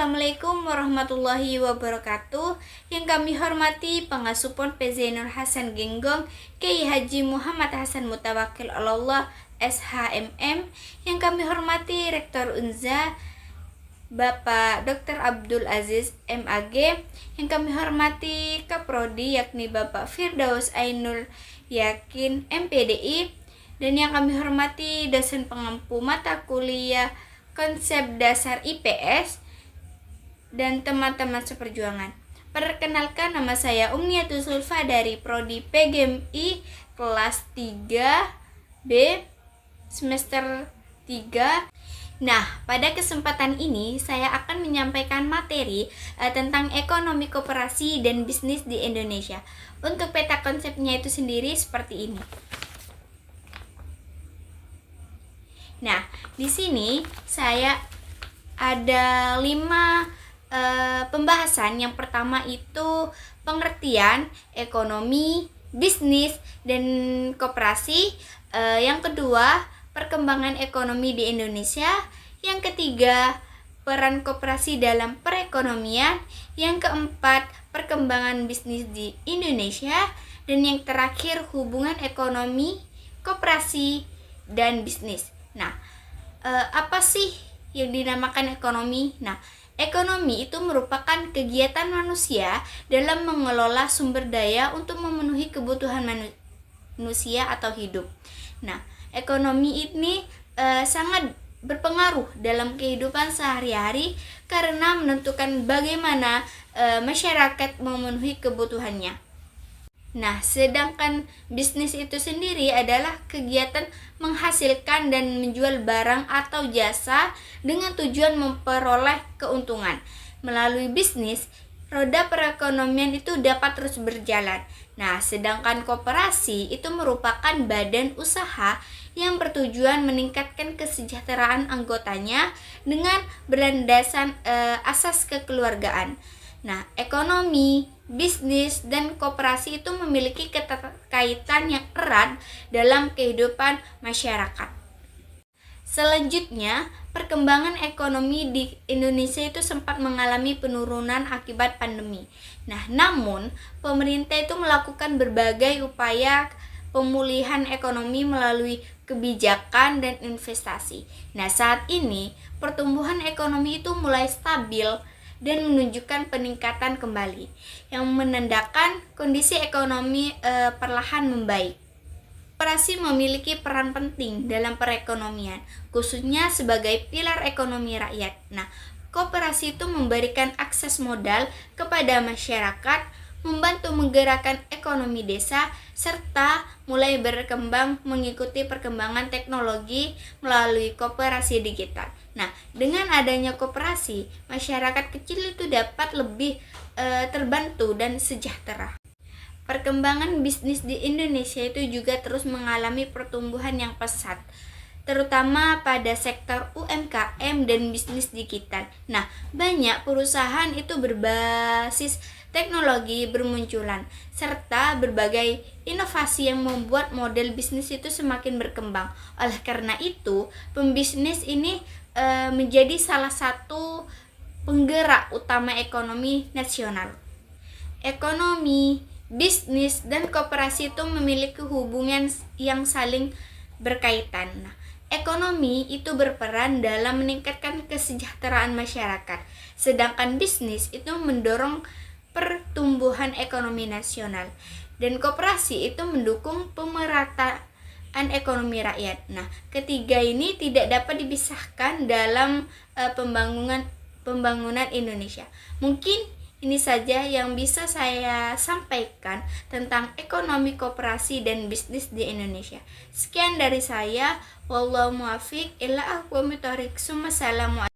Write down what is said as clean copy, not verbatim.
Assalamualaikum warahmatullahi wabarakatuh. Yang kami hormati Pengasuh Ponpes Zainur Hasan Genggong, Kiai Haji Muhammad Hasan Mutawakil Allah SHMM. Yang kami hormati Rektor Unza Bapak Dr. Abdul Aziz MAG. Yang kami hormati Kaprodi yakni Bapak Firdaus Ainul Yakin MPDI. Dan yang kami hormati dosen pengampu mata kuliah Konsep Dasar IPS dan teman-teman seperjuangan. Perkenalkan, nama saya Umniatul Sulfa dari Prodi PGMI kelas 3B semester 3. Nah, pada kesempatan ini saya akan menyampaikan materi tentang ekonomi koperasi dan bisnis di Indonesia. Untuk peta konsepnya itu sendiri seperti ini. Nah, di sini saya ada 5 pembahasan. Yang pertama itu pengertian ekonomi, bisnis, dan koperasi. Yang kedua, perkembangan ekonomi di Indonesia. Yang ketiga, peran koperasi dalam perekonomian. Yang keempat, perkembangan bisnis di Indonesia. Dan yang terakhir, hubungan ekonomi, koperasi, dan bisnis. Nah, apa sih yang dinamakan ekonomi? Nah, ekonomi itu merupakan kegiatan manusia dalam mengelola sumber daya untuk memenuhi kebutuhan manusia atau hidup. Nah, ekonomi ini sangat berpengaruh dalam kehidupan sehari-hari karena menentukan bagaimana masyarakat memenuhi kebutuhannya. Nah, sedangkan bisnis itu sendiri adalah kegiatan menghasilkan dan menjual barang atau jasa dengan tujuan memperoleh keuntungan. Melalui bisnis, roda perekonomian itu dapat terus berjalan. Nah, sedangkan koperasi itu merupakan badan usaha yang bertujuan meningkatkan kesejahteraan anggotanya dengan berlandaskan asas kekeluargaan. Nah, ekonomi, bisnis, dan koperasi itu memiliki keterkaitan yang erat dalam kehidupan masyarakat. Selanjutnya, perkembangan ekonomi di Indonesia itu sempat mengalami penurunan akibat pandemi. Nah, namun pemerintah itu melakukan berbagai upaya pemulihan ekonomi melalui kebijakan dan investasi. Nah, saat ini pertumbuhan ekonomi itu mulai stabil dan menunjukkan peningkatan kembali yang menandakan kondisi ekonomi perlahan membaik. Koperasi memiliki peran penting dalam perekonomian, khususnya sebagai pilar ekonomi rakyat. Nah, koperasi itu memberikan akses modal kepada masyarakat, membantu menggerakkan ekonomi desa, serta mulai berkembang mengikuti perkembangan teknologi melalui koperasi digital. Nah, dengan adanya koperasi, masyarakat kecil itu dapat lebih terbantu dan sejahtera. Perkembangan bisnis di Indonesia itu juga terus mengalami pertumbuhan yang pesat, terutama pada sektor UMKM dan bisnis digital. Nah, banyak perusahaan itu berbasis teknologi bermunculan, serta berbagai inovasi yang membuat model bisnis itu semakin berkembang. Oleh karena itu, pembisnis ini menjadi salah satu penggerak utama ekonomi nasional. Ekonomi, bisnis, dan koperasi itu memiliki hubungan yang saling berkaitan. Nah, ekonomi itu berperan dalam meningkatkan kesejahteraan masyarakat, sedangkan bisnis itu mendorong pertumbuhan ekonomi nasional, dan koperasi itu mendukung pemerataan ekonomi rakyat. Nah, ketiga ini tidak dapat dipisahkan dalam pembangunan Indonesia. Mungkin ini saja yang bisa saya sampaikan tentang ekonomi koperasi dan bisnis di Indonesia. Sekian dari saya. Wallahu muwaffiq ila aqwamit thoriq. Assalamualaikum.